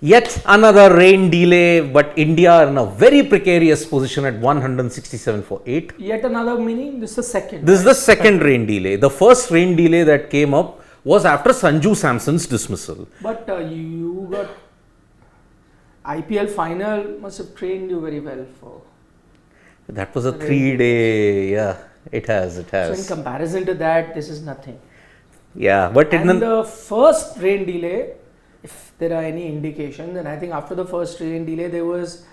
Yet another rain delay, but India in a very precarious position at 167 for 8. Yet another meaning, this is the second. This is the second rain delay. The first rain delay that came up was after Sanju Samson's dismissal. But you got IPL final must have trained you very well for. That was a 3-day, yeah, it has. So in comparison to that, this is nothing. Yeah, but and the first rain delay, if there are any indications, and I think after the first rain delay, there was,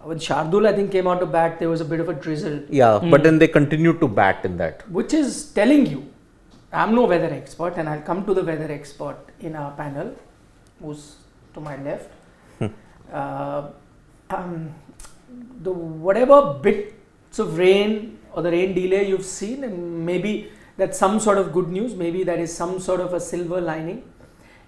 when Shardul I think came out to bat, there was a bit of a drizzle. Yeah, but then they continued to bat in that. Which is telling you, I'm no weather expert, and I'll come to the weather expert in our panel, who's to my left. The whatever bits of rain or the rain delay you've seen, and maybe that's some sort of good news, maybe that is some sort of a silver lining,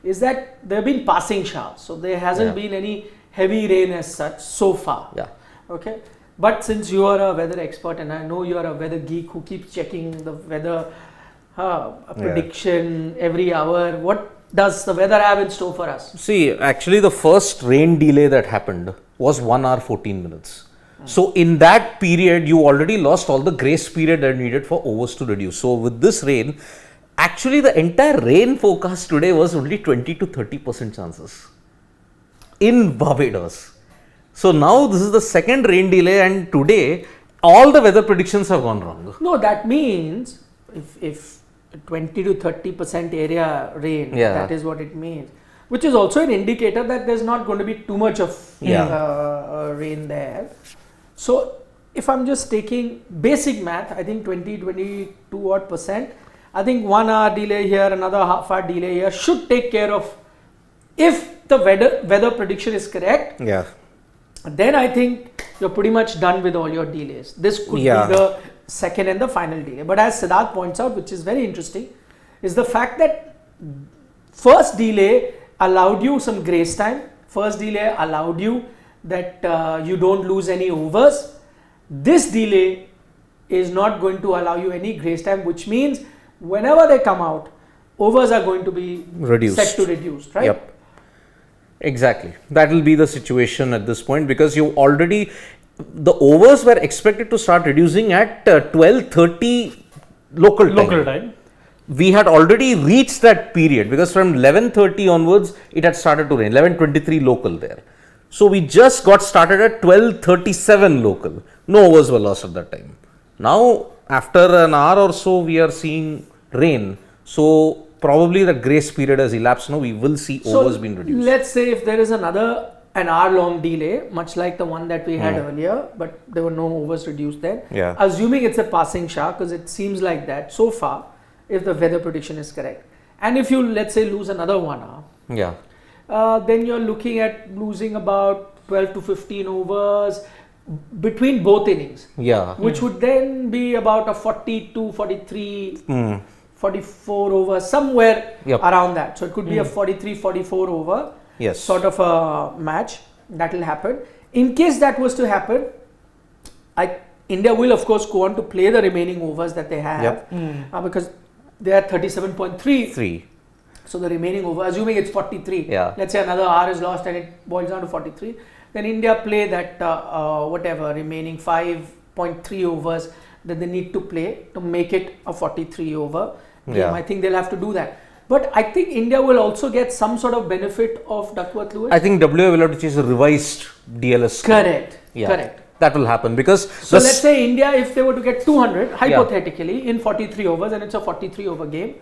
is that there have been passing showers. So there hasn't been any heavy rain as such so far. Yeah. Okay. But since you are a weather expert, and I know you are a weather geek who keeps checking the weather a prediction every hour, what does the weather have in store for us? See, actually the first rain delay that happened was 1 hour 14 minutes. So in that period, you already lost all the grace period that needed for overs to reduce. So with this rain, actually the entire rain forecast today was only 20 to 30% chances in Barbados. So now this is the second rain delay, and today all the weather predictions have gone wrong. No, that means if 20 to 30% area rain, that is what it means. Which is also an indicator that there's not going to be too much of rain there. So if I'm just taking basic math, I think 22 odd percent, I think 1 hour delay here, another half hour delay here should take care of, if the weather prediction is correct, then I think you're pretty much done with all your delays. This could be the second and the final delay. But as Siddharth points out, which is very interesting, is the fact that first delay allowed you some grace time. First delay allowed you that you don't lose any overs. This delay is not going to allow you any grace time, which means whenever they come out, overs are going to be set to reduce, right? Yep. Exactly. That will be the situation at this point, because you already, the overs were expected to start reducing at 12:30 local time. We had already reached that period, because from 11:30 onwards, it had started to rain, 11:23 local there. So we just got started at 12:37 local. No overs were lost at that time. Now, after an hour or so, we are seeing rain. So probably the grace period has elapsed now. We will see overs being reduced. Let's say if there is an hour long delay, much like the one that we had earlier, but there were no overs reduced then. Assuming it's a passing shower, because it seems like that so far, if the weather prediction is correct. And if you, let's say, lose another 1 hour, then you're looking at losing about 12 to 15 overs between both innings. Which would then be about a 42, 43, 44 over, somewhere around that. So it could be a 43, 44 over sort of a match that will happen. In case that was to happen, India will of course go on to play the remaining overs that they have because they are 37.3. So the remaining over, assuming it's 43, let's say another hour is lost and it boils down to 43, then India play that remaining 5.3 overs that they need to play to make it a 43 over game. I think they'll have to do that. But I think India will also get some sort of benefit of Duckworth-Lewis. I think WA will have to chase a revised DLS. Correct. That will happen, because so let's say India, if they were to get 200 hypothetically in 43 overs, and it's a 43 over game,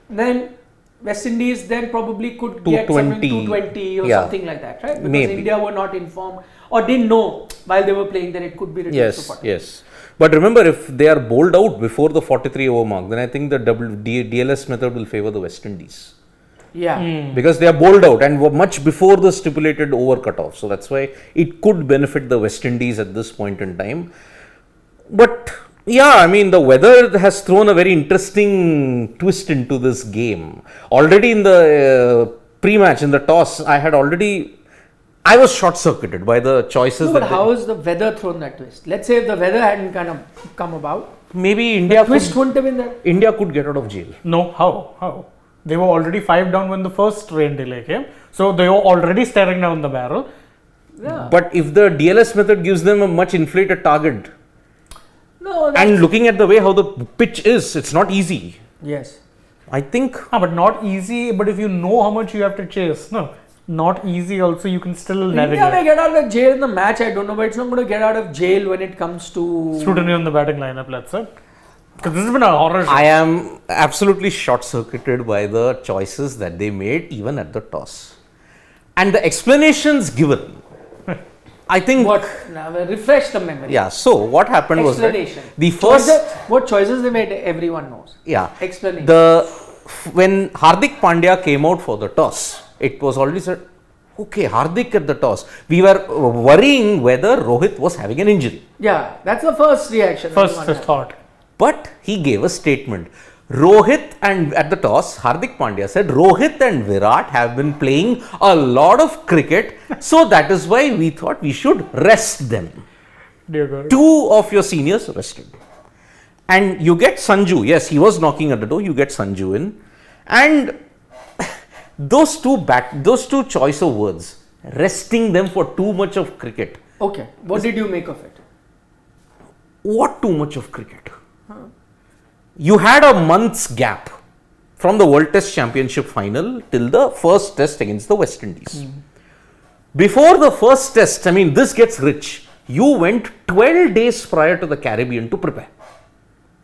then West Indies then probably could get something 220 or something like that, right? Because India were not informed or didn't know while they were playing that it could be reduced to 40. But remember, if they are bowled out before the 43 over mark, then I think the DLS method will favor the West Indies. Because they are bowled out and were much before the stipulated over cutoff. So that's why it could benefit the West Indies at this point in time. But I mean, the weather has thrown a very interesting twist into this game. Already in the pre-match, in the toss, I was short-circuited by the choices. No, but how has the weather thrown that twist? Let's say if the weather hadn't kind of come about, maybe India twist wouldn't have been there. India could get out of jail. No, how? They were already 5 down when the first rain delay came. So they were already staring down the barrel. Yeah. But if the DLS method gives them a much inflated target, No, and looking at the way how the pitch is, it's not easy. yes. I think. But not easy. But if you know how much you have to chase, no, not easy. Also, you can still navigate. India may get out of jail in the match. I don't know, but it's not going to get out of jail when it comes to scrutiny on the batting lineup. Let's say, because this has been a horror show. I am absolutely short-circuited by the choices that they made, even at the toss, and the explanations given. I think. What? Now, refresh the memory. Yeah. So what happened was that the first. What choices they made, everyone knows. Yeah. Explanation. When Hardik Pandya came out for the toss, it was already said, okay, Hardik at the toss. We were worrying whether Rohit was having an injury. Yeah, that's the first reaction. First thought. But he gave a statement. Rohit and at the toss, Hardik Pandya said, Rohit and Virat have been playing a lot of cricket. So that is why we thought we should rest them. Dear God. 2 of your seniors rested. And you get Sanju. Yes, he was knocking at the door. You get Sanju in. And those two choice of words, resting them for too much of cricket. Okay. What did you make of it? What too much of cricket? You had a month's gap from the World Test Championship final till the first test against the West Indies. Before the first test, I mean, this gets rich. You went 12 days prior to the Caribbean to prepare.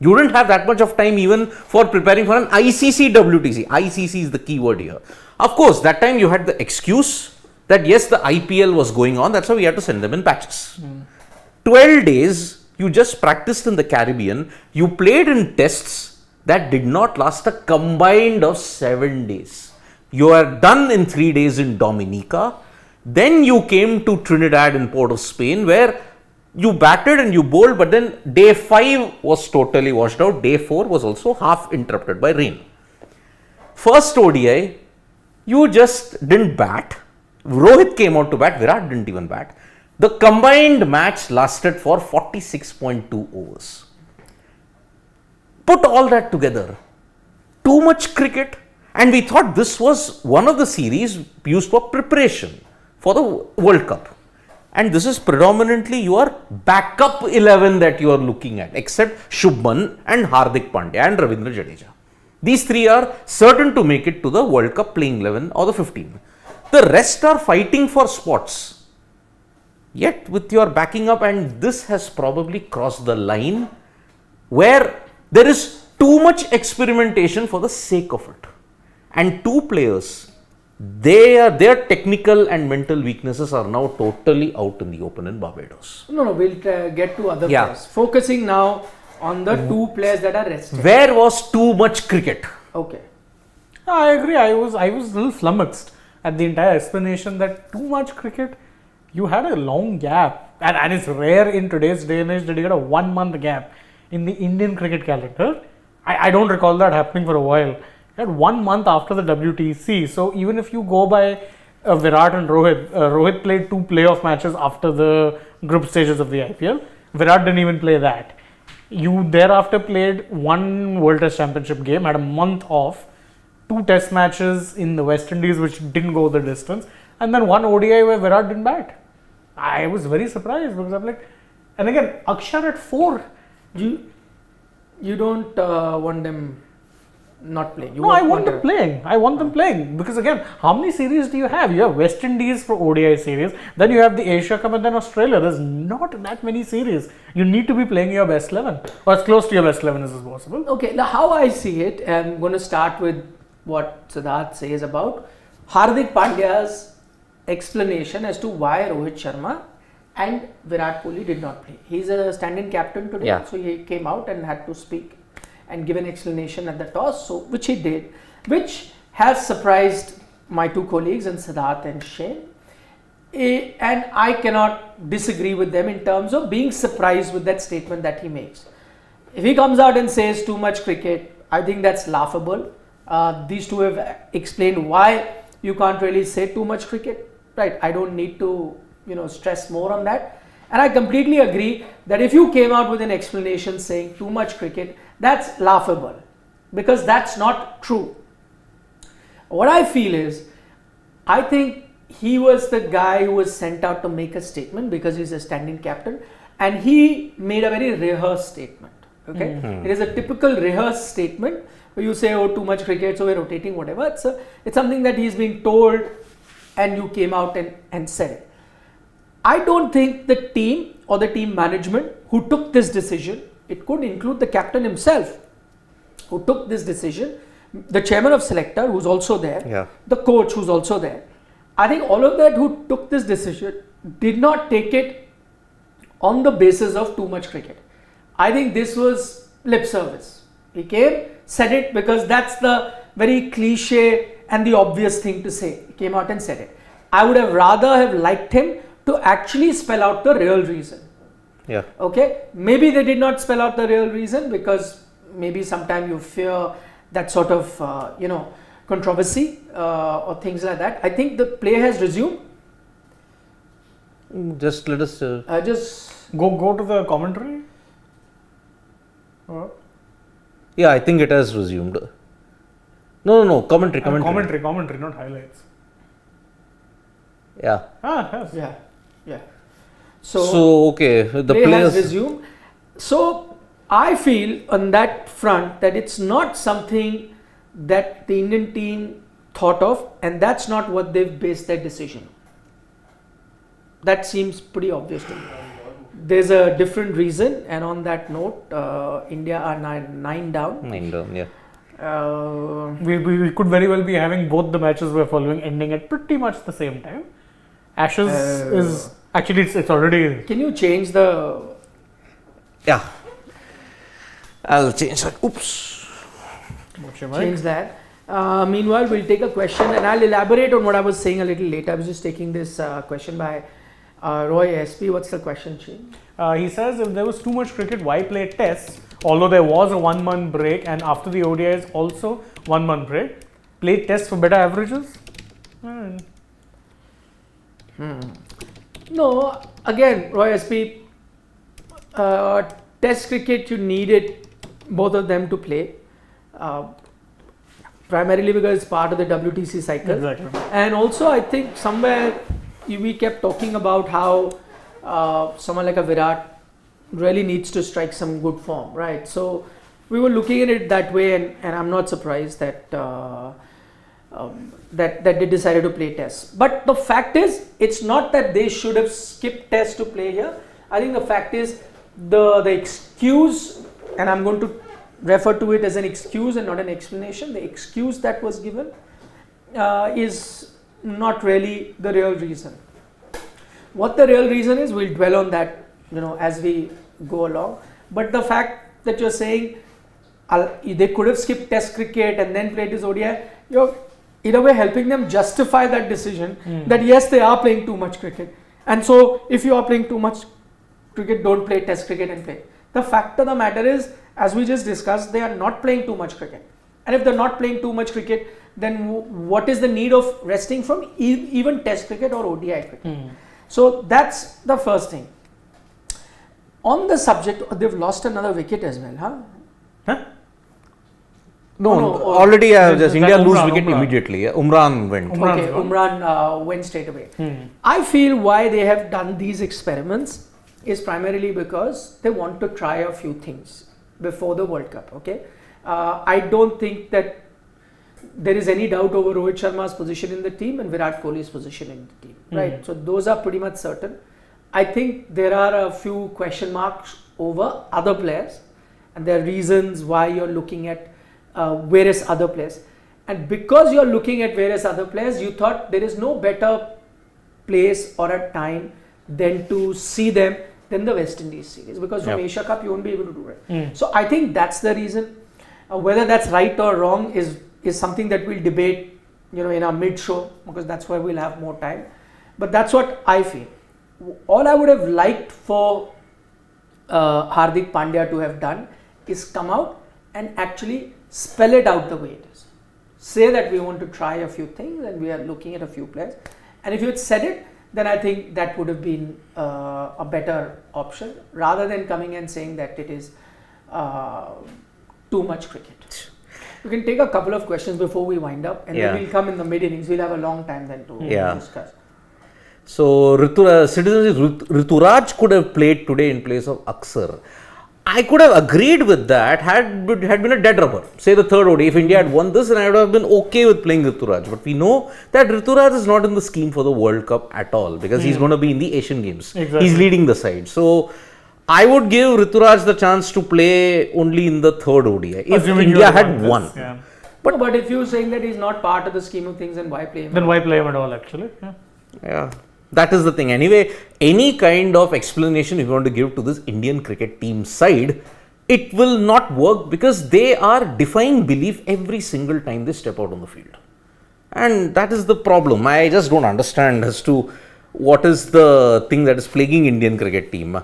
You didn't have that much of time even for preparing for an ICC WTC. ICC is the key word here. Of course, that time you had the excuse that yes, the IPL was going on. That's why we had to send them in patches. 12 days. You just practiced in the Caribbean. You played in tests that did not last a combined of 7 days. You are done in 3 days in Dominica. Then you came to Trinidad in Port of Spain, where you batted and you bowled, but then day 5 was totally washed out. Day 4 was also half interrupted by rain. First ODI, you just didn't bat. Rohit came out to bat. Virat didn't even bat. The combined match lasted for 46.2 overs. Put all that together. Too much cricket. And we thought this was one of the series used for preparation for the World Cup. And this is predominantly your backup 11 that you are looking at, except Shubman and Hardik Pandya and Ravindra Jadeja. These 3 are certain to make it to the World Cup playing 11 or the 15. The rest are fighting for spots. Yet with your backing up, and this has probably crossed the line where there is too much experimentation for the sake of it. And 2 players, their technical and mental weaknesses are now totally out in the open in Barbados. No, we'll get to other players. Focusing now on the 2 players that are rested. Where was too much cricket? Okay. I agree. I was a little flummoxed at the entire explanation that too much cricket. You had a long gap, and it's rare in today's day and age that you get a 1 month gap in the Indian cricket calendar. I don't recall that happening for a while. You had 1 month after the WTC, so even if you go by Virat and Rohit, Rohit played 2 playoff matches after the group stages of the IPL. Virat didn't even play that. You thereafter played 1 World Test Championship game, had a month off, 2 test matches in the West Indies which didn't go the distance, and then 1 ODI where Virat didn't bat. I was very surprised because I'm like, and again, Akshar at 4. You don't want them not playing. No, I want them playing. I want them playing because again, how many series do you have? You have West Indies for ODI series, then you have the Asia Cup, and then Australia. There's not that many series. You need to be playing your best 11 or as close to your best 11 as is possible. Okay, now how I see it, I'm going to start with what Siddharth says about Hardik Pandya's explanation as to why Rohit Sharma and Virat Kohli did not play. He's a stand-in captain today, so he came out and had to speak and give an explanation at the toss, so which he did, which has surprised my 2 colleagues in Siddharth and Shane. And I cannot disagree with them in terms of being surprised with that statement that he makes. If he comes out and says too much cricket, I think that's laughable. These 2 have explained why you can't really say too much cricket. Right, I don't need to, stress more on that. And I completely agree that if you came out with an explanation saying too much cricket, that's laughable because that's not true. What I feel is, I think he was the guy who was sent out to make a statement because he's a standing captain, and he made a very rehearsed statement. Okay, it is a typical rehearsed statement where you say, "Oh, too much cricket, so we're rotating," whatever. It's something that he's being told, and you came out and said it. I don't think the team or the team management who took this decision, it could include the captain himself, who took this decision, the chairman of selector who's also there, the coach who's also there. I think all of that who took this decision did not take it on the basis of too much cricket. I think this was lip service. He came, said it because that's the very cliche and the obvious thing to say. He came out and said it. I would have rather have liked him to actually spell out the real reason. Yeah. Okay. Maybe they did not spell out the real reason because maybe sometimes you fear that sort of controversy or things like that. I think the play has resumed. Just let us just go to the commentary. Yeah, I think it has resumed. No, commentary, not highlights. Yeah. Yeah. So okay, the play players has resumed. So I feel on that front that it's not something that the Indian team thought of, and that's not what they've based their decision on. That seems pretty obvious to me. There's a different reason, and on that note, India are nine down. 9 down, yeah. We could very well be having both the matches we're following ending at pretty much the same time. Ashes is actually it's already. Can you change the? Yeah. I'll change that. Oops. Change that. Meanwhile, we'll take a question, and I'll elaborate on what I was saying a little later. I was just taking this question by Roy SP. What's the question, Shane? He says if there was too much cricket, why play tests? Although there was a 1 month break, and after the ODIs also 1 month break, play tests for better averages? No, again, Roy SP, test cricket, you needed both of them to play. Primarily because it's part of the WTC cycle. Exactly. And also, I think somewhere we kept talking about how someone like a Virat really needs to strike some good form, right? So we were looking at it that way, and I'm not surprised that that they decided to play tests. But the fact is, it's not that they should have skipped tests to play here. I think the fact is the excuse, and I'm going to refer to it as an excuse and not an explanation. The excuse that was given is not really the real reason. What the real reason is, we'll dwell on that, as we go along. But the fact that you're saying they could have skipped Test cricket and then played this ODI, you're in a way helping them justify that decision that yes, they are playing too much cricket, and so if you are playing too much cricket, don't play Test cricket and play. The fact of the matter is, as we just discussed, they are not playing too much cricket, and if they're not playing too much cricket, then what is the need of resting from even Test cricket or ODI cricket? So that's the first thing. On the subject, they've lost another wicket as well, huh? No, already India lose wicket immediately. Umran went. Umran went straight away. I feel why they have done these experiments is primarily because they want to try a few things before the World Cup. Okay, I don't think that there is any doubt over Rohit Sharma's position in the team and Virat Kohli's position in the team, right? So those are pretty much certain. I think there are a few question marks over other players, and there are reasons why you're looking at various other players. And because you're looking at various other players, you thought there is no better place or a time than to see them than the West Indies series, because from Asia Cup you won't be able to do it. So I think that's the reason. Whether that's right or wrong is something that we'll debate, in our mid-show, because that's where we'll have more time. But that's what I feel. All I would have liked for Hardik Pandya to have done is come out and actually spell it out the way it is. Say that we want to try a few things and we are looking at a few players. And if you had said it, then I think that would have been a better option, rather than coming and saying that it is too much cricket. You can take a couple of questions before we wind up, and then we'll come in the mid innings. We'll have a long time then to discuss. So Rituraj could have played today in place of Aksar. I could have agreed with that had been a dead rubber. Say the third ODI. If India had won this, then I would have been okay with playing Rituraj. But we know that Rituraj is not in the scheme for the World Cup at all because he's going to be in the Asian Games. Exactly. He's leading the side. So I would give Rituraj the chance to play only in the third ODI if India had won. But if you're saying that he's not part of the scheme of things, then why play him? Then why play him at all, actually? Yeah. That is the thing. Anyway, any kind of explanation if you want to give to this Indian cricket team side, it will not work because they are defying belief every single time they step out on the field. And that is the problem. I just don't understand as to what is the thing that is plaguing Indian cricket team.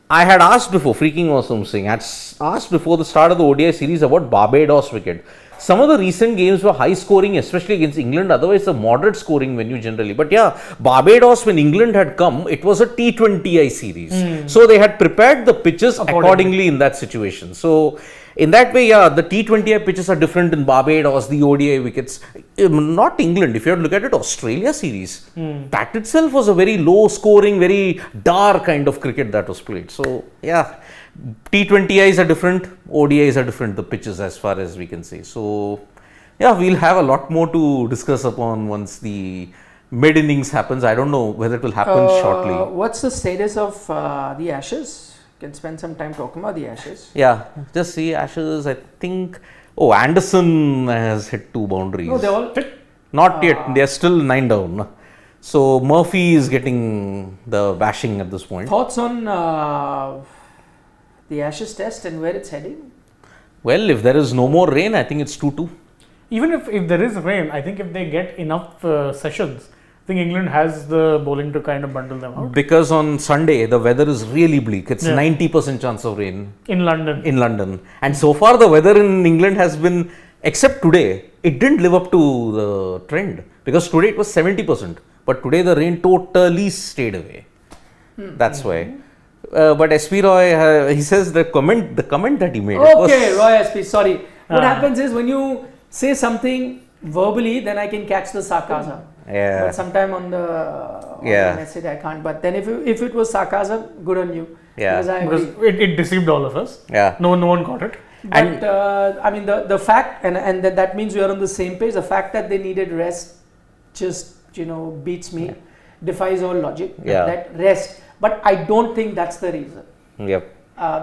I had asked before, Freaking Awesome Singh, had asked before the start of the ODI series about Barbados wicket. Some of the recent games were high scoring, especially against England. Otherwise, a moderate scoring venue generally. But yeah, Barbados, when England had come, it was a T20I series. So they had prepared the pitches accordingly in that situation. So in that way, yeah, the T20I pitches are different in Barbados, the ODI wickets. Not England. If you have to look at it, Australia series, that itself was a very low scoring, very dark kind of cricket that was played. So yeah. T20Is are different, ODIs are different, the pitches as far as we can say. So, yeah, we'll have a lot more to discuss upon once the mid innings happens. I don't know whether it will happen shortly. What's the status of the Ashes? Can spend some time talking about the Ashes. Yeah, just see Ashes, I think. Oh, Anderson has hit 2 boundaries. No, they're all hit. Not yet, they are still 9 down. So, Murphy is getting the bashing at this point. Thoughts on the Ashes test and where it's heading? Well, if there is no more rain, I think it's 2-2. Even if there is rain, I think if they get enough sessions, I think England has the bowling to kind of bundle them out. Because on Sunday, the weather is really bleak. It's 90% chance of rain. In London. And so far, the weather in England has been, except today, it didn't live up to the trend. Because today it was 70%. But today the rain totally stayed away. That's why. But SP Roy, he says the comment that he made. Okay, Roy SP, sorry. What happens is when you say something verbally, then I can catch the sarcasm. Yeah. But sometime on the message I can't. But then if it was sarcasm, good on you. Yeah. Because it deceived all of us. Yeah. No one got it. But I mean the fact and that means we are on the same page. The fact that they needed rest just beats me, defies all logic. Yeah. That rest. But I don't think that's the reason. Yep.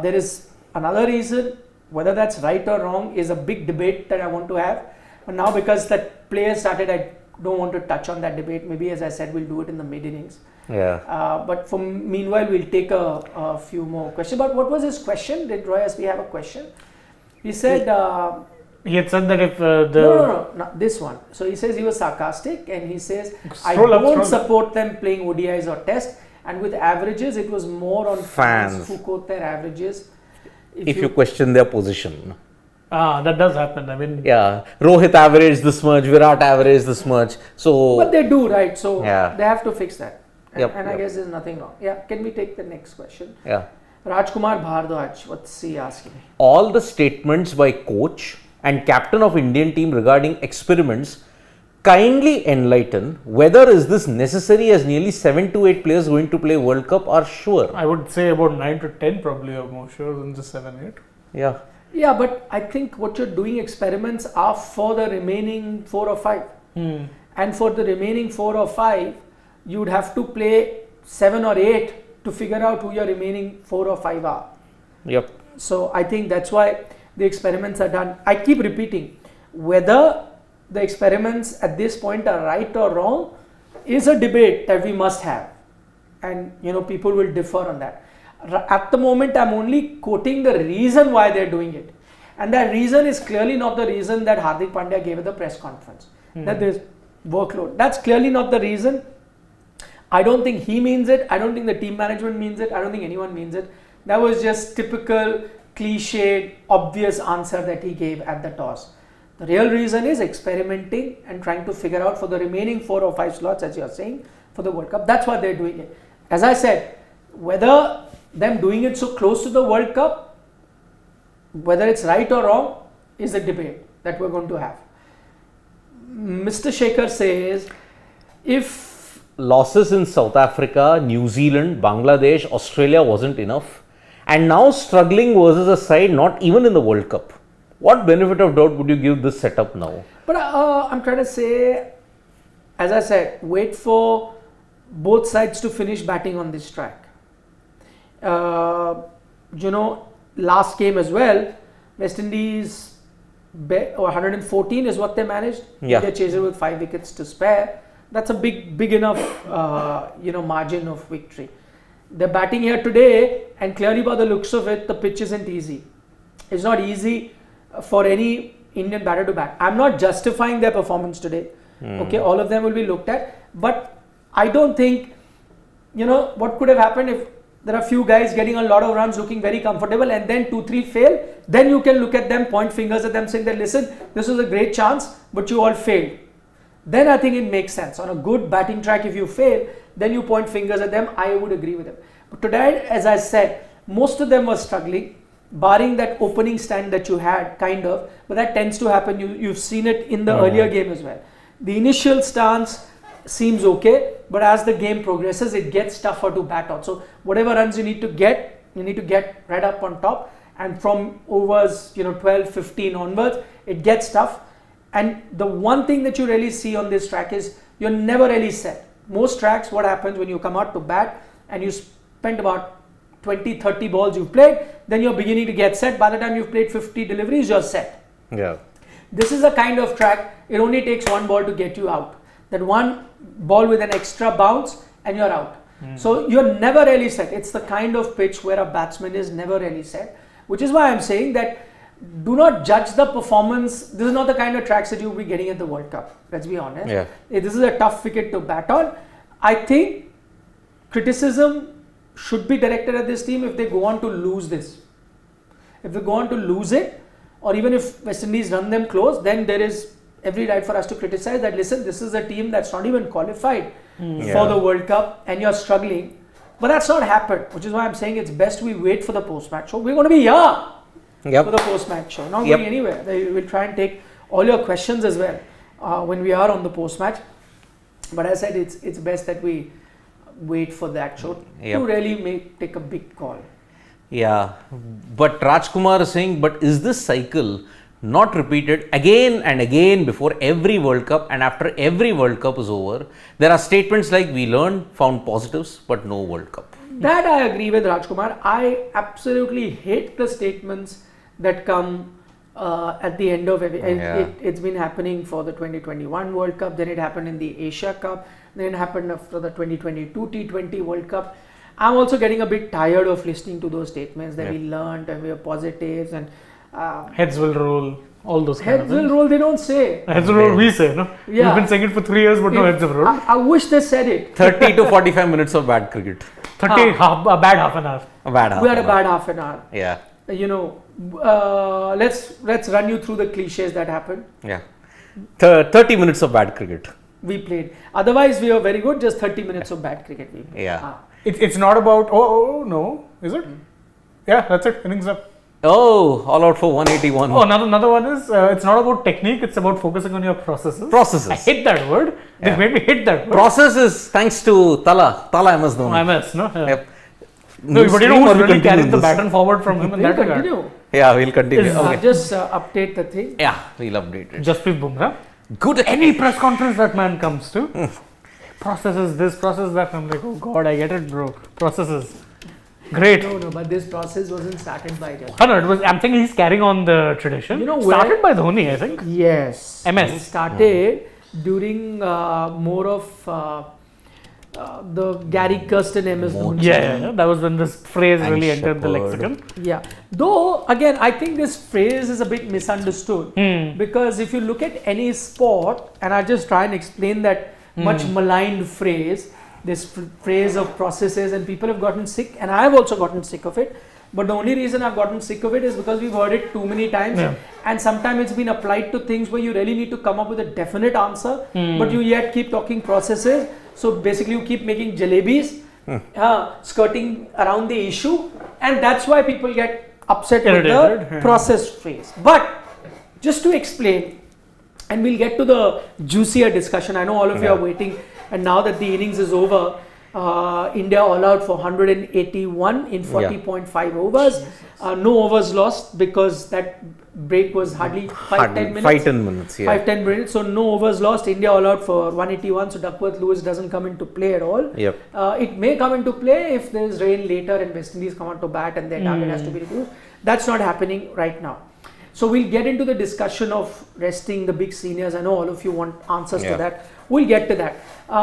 There is another reason. Whether that's right or wrong is a big debate that I want to have. But now because that players started, I don't want to touch on that debate. Maybe as I said, we'll do it in the mid innings. Yeah. But meanwhile, we'll take a few more questions. But what was his question? Did Roy SP have a question? He said... he had said that if No, not this one. So he says he was sarcastic and he says, I don't support them playing ODIs or Test. And with averages, it was more on fans who quote their averages. If you question their position. That does happen. I mean, yeah, Rohit averaged this much, Virat averaged this much. So, but they do, right? So they have to fix that. And I guess there's nothing wrong. Yeah, can we take the next question? Yeah. Rajkumar Bhardwaj, what's he asking? All the statements by coach and captain of Indian team regarding experiments kindly enlighten whether is this necessary as nearly 7 to 8 players going to play World Cup are sure. I would say about 9 to 10 probably are more sure than just 7, 8. Yeah. Yeah, but I think what you're doing experiments are for the remaining 4 or 5. And for the remaining 4 or 5, you would have to play 7 or 8 to figure out who your remaining 4 or 5 are. Yep. So I think that's why the experiments are done. I keep repeating, whether the experiments at this point are right or wrong is a debate that we must have, and people will differ on that. At the moment, I'm only quoting the reason why they're doing it, and that reason is clearly not the reason that Hardik Pandya gave at the press conference, that there's workload. That's clearly not the reason. I don't think he means it. I don't think the team management means it. I don't think anyone means it. That was just typical cliched, obvious answer that he gave at the toss. The real reason is experimenting and trying to figure out for the remaining 4 or 5 slots, as you're saying, for the World Cup. That's why they're doing it. As I said, whether them doing it so close to the World Cup, whether it's right or wrong, is a debate that we're going to have. Mr. Shekhar says, if losses in South Africa, New Zealand, Bangladesh, Australia wasn't enough, and now struggling versus a side not even in the World Cup, what benefit of doubt would you give this setup now? But I'm trying to say, as I said, wait for both sides to finish batting on this track. Last game as well, West Indies 114 is what they managed. Yeah. They chased it with 5 wickets to spare. That's a big enough margin of victory. They're batting here today, and clearly by the looks of it, the pitch isn't easy. It's not easy for any Indian batter to bat. I'm not justifying their performance today. Okay, all of them will be looked at, but I don't think, what could have happened if there are few guys getting a lot of runs looking very comfortable and then 2-3 fail, then you can look at them, point fingers at them saying that, listen, this was a great chance, but you all failed. Then I think it makes sense. On a good batting track, if you fail, then you point fingers at them. I would agree with them. But today, as I said, most of them were struggling, barring that opening stand that you had, kind of, but that tends to happen. You've seen it in the earlier game as well. The initial stance seems okay, but as the game progresses, it gets tougher to bat on. So whatever runs you need to get right up on top, and from overs 12, 15 onwards, it gets tough. And the one thing that you really see on this track is you're never really set. Most tracks, what happens when you come out to bat and you spend about 20-30 balls you've played, then you're beginning to get set. By the time you've played 50 deliveries, you're set. Yeah. This is a kind of track, it only takes one ball to get you out. That one ball with an extra bounce and you're out. So you're never really set. It's the kind of pitch where a batsman is never really set, which is why I'm saying that do not judge the performance. This is not the kind of tracks that you'll be getting at the World Cup. Let's be honest. Yeah. This is a tough wicket to bat on. I think criticism should be directed at this team if they go on to lose this. If they go on to lose it, or even if West Indies run them close, then there is every right for us to criticize that, listen, this is a team that's not even qualified for the World Cup and you're struggling. But that's not happened, which is why I'm saying it's best we wait for the post-match show. We're going to be here for the post-match show, not going anywhere. We'll try and take all your questions as well when we are on the post-match. But as I said, it's best that we wait for that show to really take a big call. Yeah, but Rajkumar is saying, but is this cycle not repeated again and again before every World Cup, and after every World Cup is over, there are statements like we learned, found positives, but no World Cup? That I agree with Rajkumar. I absolutely hate the statements that come at the end of every. It's been happening for the 2021 World Cup, then it happened in the Asia Cup, then it happened after the 2022 T20 World Cup. I'm also getting a bit tired of listening to those statements that we learned and we are positives and heads will roll, all those kind of things. Heads will roll, they don't say. Heads will roll, we say, no? Yeah. We've been saying it for 3 years, but no heads have rolled. I wish they said it. 30 to 45 minutes of bad cricket. A bad half an hour. We had a bad half an hour. Yeah. Let's run you through the cliches that happened. Yeah. 30 minutes of bad cricket. We played. Otherwise, we were very good. Just 30 minutes of bad cricket we played. Yeah. It's not about, no, is it? Yeah, that's it. Innings up. Oh, all out for 181. Oh, another one is, it's not about technique, it's about focusing on your processes. Processes. I hate that word. They made me hate that word. Processes, thanks to Tala MS Dhoni. MS, no? Yeah. Yep. No, but who's really carried the baton forward from him in that regard? Continue. Yeah, we'll continue. Okay. Just update the thing. Yeah, we'll update it. Jasprit Bumrah. Good. Any press conference that man comes to, processes this, process that. I'm like, oh God, I get it, bro. Processes. Great. No, but this process wasn't started by just. No, it was. I'm thinking he's carrying on the tradition. Started by Dhoni, I think. Yes. MS. It started during more of the Gary Kirsten MS Dhoni. Yeah, that was when this phrase really entered the lexicon. Yeah. Though, again, I think this phrase is a bit misunderstood. Because if you look at any sport, and I'll just try and explain that much maligned phrase, this phrase of processes, and people have gotten sick, and I have also gotten sick of it. But the only reason I've gotten sick of it is because we've heard it too many times, and sometimes it's been applied to things where you really need to come up with a definite answer, but you yet keep talking processes. So basically you keep making jalebis, skirting around the issue, and that's why people get upset with the process phrase. But just to explain, and we'll get to the juicier discussion. I know all of you are waiting, and now that the innings is over, India all out for 181 in 40.5 overs. No overs lost because that break was hardly 5-10 minutes. 5-10 minutes, 5-10 minutes. So no overs lost. India all out for 181. So Duckworth-Lewis doesn't come into play at all. It may come into play if there is rain later and West Indies come out to bat and their target has to be reduced. That's not happening right now. So we'll get into the discussion of resting the big seniors. I know all of you want answers to that. We'll get to that.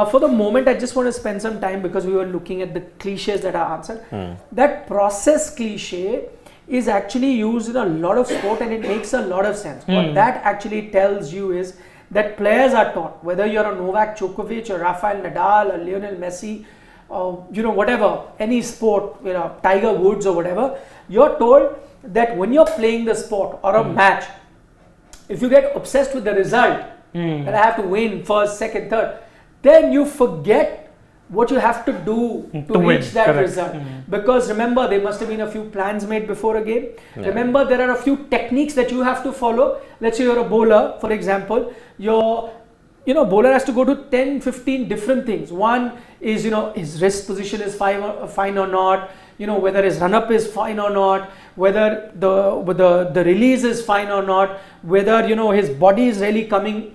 For the moment, I just want to spend some time because we were looking at the cliches that are answered. That process cliche is actually used in a lot of sport and it makes a lot of sense. What that actually tells you is that players are taught, whether you're a Novak Djokovic or Rafael Nadal or Lionel Messi or whatever, any sport, Tiger Woods or whatever, you're told that when you're playing the sport or a match, if you get obsessed with the result, that I have to win first, second, third, then you forget what you have to do to reach that result. Because remember, there must have been a few plans made before a game. Remember, there are a few techniques that you have to follow. Let's say you're a bowler, for example, your bowler has to go to 10, 15 different things. One is, his wrist position is fine or not, whether his run-up is fine or not, whether the release is fine or not, whether, his body is really coming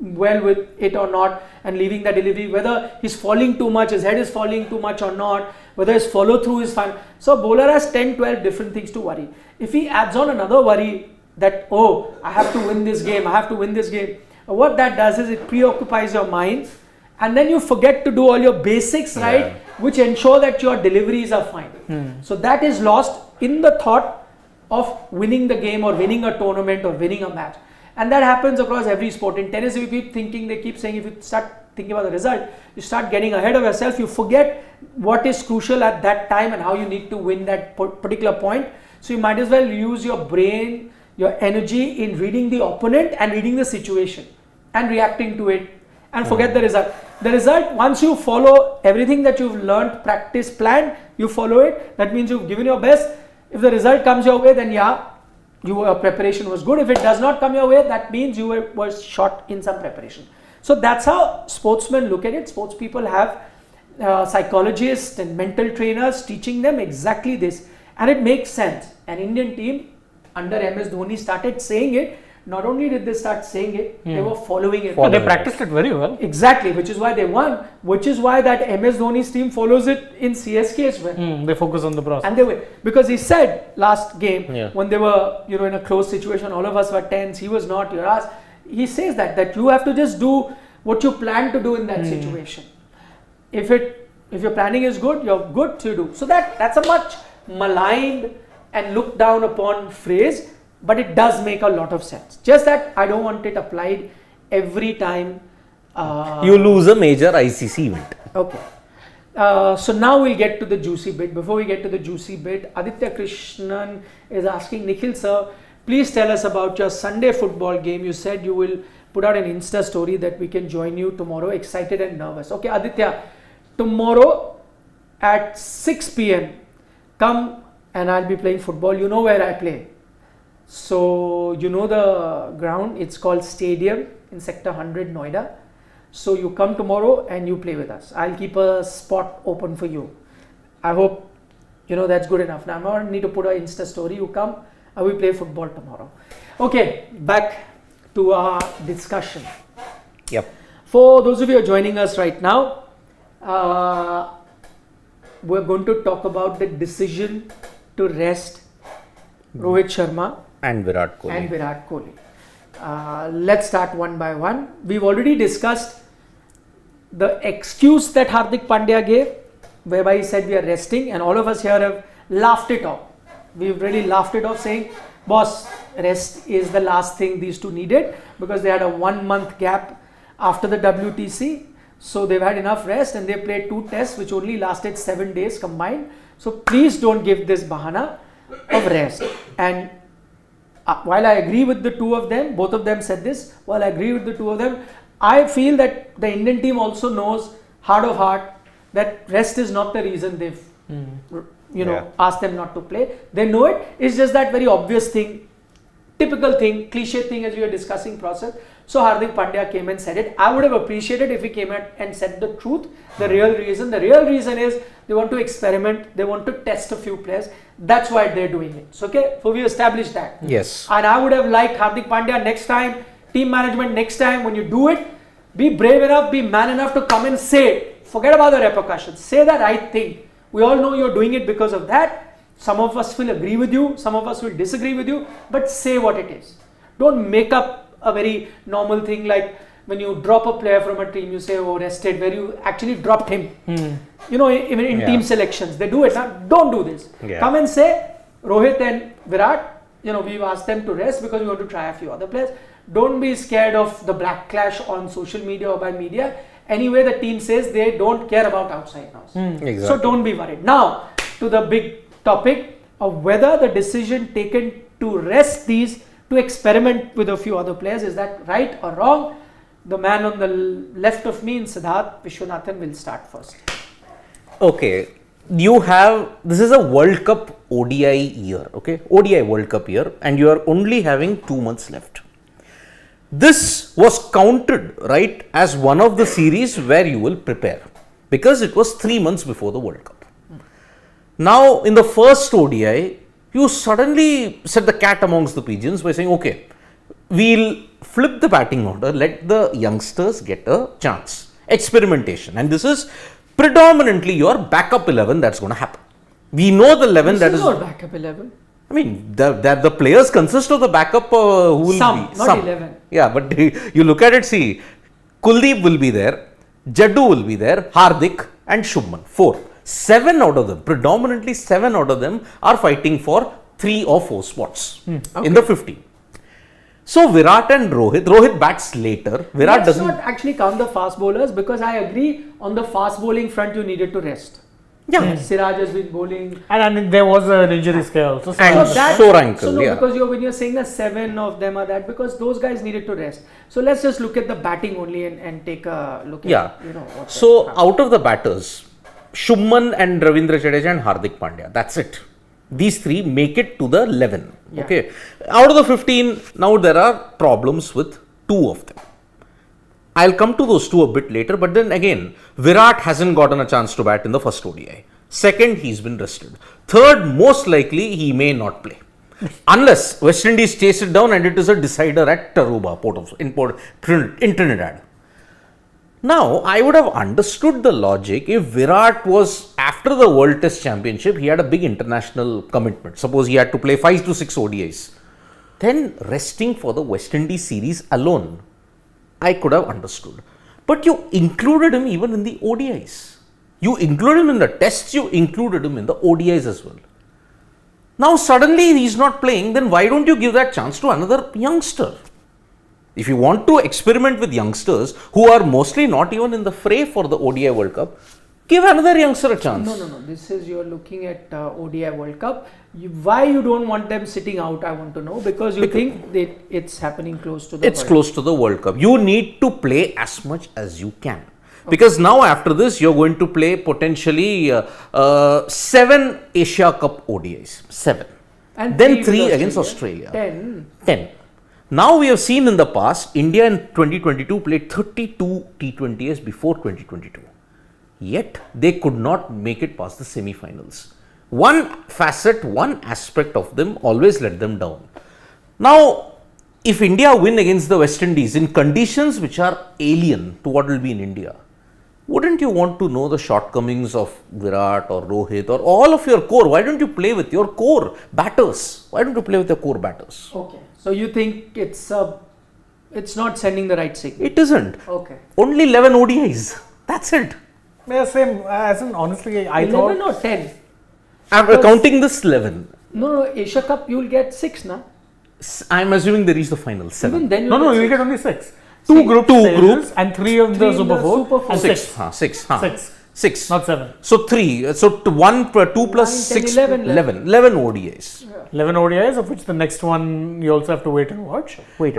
well with it or not and leaving the delivery, whether he's falling too much, his head is falling too much or not, whether his follow through is fine. So a bowler has 10, 12 different things to worry. If he adds on another worry that, I have to win this game, what that does is it preoccupies your mind and then you forget to do all your basics right, which ensure that your deliveries are fine. So that is lost in the thought of winning the game or winning a tournament or winning a match. And that happens across every sport. In tennis, if you keep thinking, they keep saying if you start thinking about the result, you start getting ahead of yourself, you forget what is crucial at that time and how you need to win that particular point. So you might as well use your brain, your energy in reading the opponent and reading the situation and reacting to it and forget the result. The result, once you follow everything that you've learned, practice, planned, you follow it. That means you've given your best. If the result comes your way, then your preparation was good. If it does not come your way, that means you were short in some preparation. So that's how sportsmen look at it. Sports people have psychologists and mental trainers teaching them exactly this. And it makes sense. An Indian team under MS Dhoni started saying it. Not only did they start saying it, they were following it. They practiced it very well. Exactly, which is why they won. Which is why that MS Dhoni's team follows it in CSK as well. They focus on the process. And they win. Because he said last game, when they were in a close situation, all of us were tense, he was not, you're asked. He says that you have to just do what you plan to do in that situation. If your planning is good, you're good to do. So that's a much maligned and looked down upon phrase. But it does make a lot of sense. Just that I don't want it applied every time you lose a major ICC event. Okay. So now we'll get to the juicy bit. Before we get to the juicy bit, Aditya Krishnan is asking, Nikhil sir, please tell us about your Sunday football game. You said you will put out an Insta story that we can join you tomorrow. Excited and nervous. Okay, Aditya, tomorrow at 6 p.m. come and I'll be playing football. You know where I play. So you know the ground, it's called Stadium in Sector 100 Noida. So you come tomorrow and you play with us. I'll keep a spot open for you. I hope that's good enough. Now I don't need to put an Insta story. You come and we play football tomorrow. Okay, back to our discussion. Yep. For those of you who are joining us right now, we're going to talk about the decision to rest Rohit Sharma and Virat Kohli. Let's start one by one. We've already discussed the excuse that Hardik Pandya gave, whereby he said we are resting, and all of us here have laughed it off. We've really laughed it off, saying, boss, rest is the last thing these two needed, because they had a 1 month gap after the WTC. So they've had enough rest and they played 2 tests which only lasted 7 days combined. So please don't give this bahana of rest. And while I agree with the two of them, both of them said this, while I agree with the two of them, I feel that the Indian team also knows heart of heart that rest is not the reason they've asked them not to play. They know it. It's just that very obvious thing typical thing, cliche thing as we were discussing process. So Hardik Pandya came and said it. I would have appreciated if he came out and said the truth, the real reason. The real reason is they want to experiment, they want to test a few players. That's why they're doing it. So, okay, so we established that. Yes. And I would have liked Hardik Pandya next time, team management next time, when you do it, be brave enough, be man enough to come and say it. Forget about the repercussions. Say the right thing. We all know you're doing it because of that. Some of us will agree with you, some of us will disagree with you, but say what it is. Don't make up a very normal thing like when you drop a player from a team, you say, oh, rested, where you actually dropped him. You know, even in team selections, they do it. Now, don't do this. Come and say, Rohit and Virat, you know, we've asked them to rest because we want to try a few other players. Don't be scared of the backlash on social media or by media. Anyway, the team says they don't care about outside noise. Exactly. So don't be worried. Now, to the big topic of whether the decision taken to rest these, to experiment with a few other players, is that right or wrong? The man on the left of me in Siddharth Vishwanathan will start first. Okay, this is a World Cup ODI year, okay, ODI World Cup year, and you are only having 2 months left. This was counted, right, as one of the series where you will prepare, because it was 3 months before the World Cup. Now, in the first ODI, you suddenly set the cat amongst the pigeons by saying, okay, we'll flip the batting order, let the youngsters get a chance. Experimentation. And this is predominantly your backup 11 that's going to happen. We know the 11 that is. This is not backup 11. I mean, the players consist of the backup who will be. Not 11. Yeah, but you look at it, see, Kuldeep will be there, Jaddu will be there, Hardik and Shubman. 4. 7 out of them, predominantly 7 out of them are fighting for 3 or 4 spots in the 15. So Virat and Rohit bats later. Virat Let's doesn't. not actually count the fast bowlers because I agree on the fast bowling front you needed to rest. Yeah. Siraj has been bowling. And there was an injury scare also. And sore ankle, So no, yeah. because when you're saying that 7 of them are that, because those guys needed to rest. So let's just look at the batting only and take a look at, you know. So out of the batters, Shubman and Ravindra Jadeja and Hardik Pandya, that's it. These 3 make it to the 11. Yeah. Okay. Out of the 15, now there are problems with 2 of them. I'll come to those 2 a bit later, but then again, Virat hasn't gotten a chance to bat in the first ODI. Second, he's been rested. Third, most likely, he may not play. Unless West Indies chase it down and it is a decider at Tarouba, in Trinidad. Now, I would have understood the logic if Virat was, after the World Test Championship, he had a big international commitment. Suppose he had to play 5 to 6 ODIs. Then resting for the West Indies series alone, I could have understood. But you included him even in the ODIs. You included him in the tests, you included him in the ODIs as well. Now, suddenly he's not playing, then why don't you give that chance to another youngster? If you want to experiment with youngsters who are mostly not even in the fray for the ODI World Cup, give another youngster a chance. No. This is, you're looking at ODI World Cup. Why you don't want them sitting out, I want to know. Because you think that it's happening close to the It's World close to the World Cup. You need to play as much as you can. Because now after this, you're going to play potentially 7 Asia Cup ODIs. 7. And then 3 against Australia. 10. Now we have seen in the past, India in 2022 played 32 T20s before 2022. Yet they could not make it past the semi-finals. One facet, one aspect of them always let them down. Now, if India win against the West Indies in conditions which are alien to what will be in India, wouldn't you want to know the shortcomings of Virat or Rohit or all of your core? Why don't you play with your core batters? Why don't you play with your core batters? Okay. So you think it's not sending the right signal? It isn't. Okay. Only 11 ODIs. That's it. Yeah, same. As in, honestly, I 11 thought. or 10? I'm counting this 11. No, Asia Cup you'll get 6, na? I'm assuming they reach the final 7. Even then No, you will get only 6. 2 groups and 3 of the Super 4 and 6. 6. Not 7. So 3. So 2 plus 10, 6. 11 ODIs. 11 ODIs, of which the next one you also have to wait and watch. I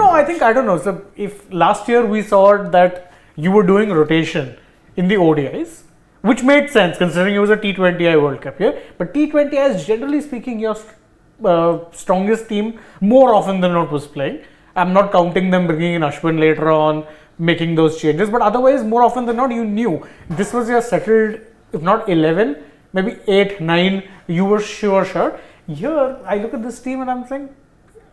don't know. So if last year we saw that you were doing rotation in the ODIs, which made sense considering it was a T20I World Cup here. But T20Is, generally speaking, you're strongest team more often than not was playing. I'm not counting them bringing in Ashwin later on, making those changes, but otherwise, more often than not, you knew this was your settled, if not 11, maybe 8, 9, you were sure. Here, I look at this team and I'm saying,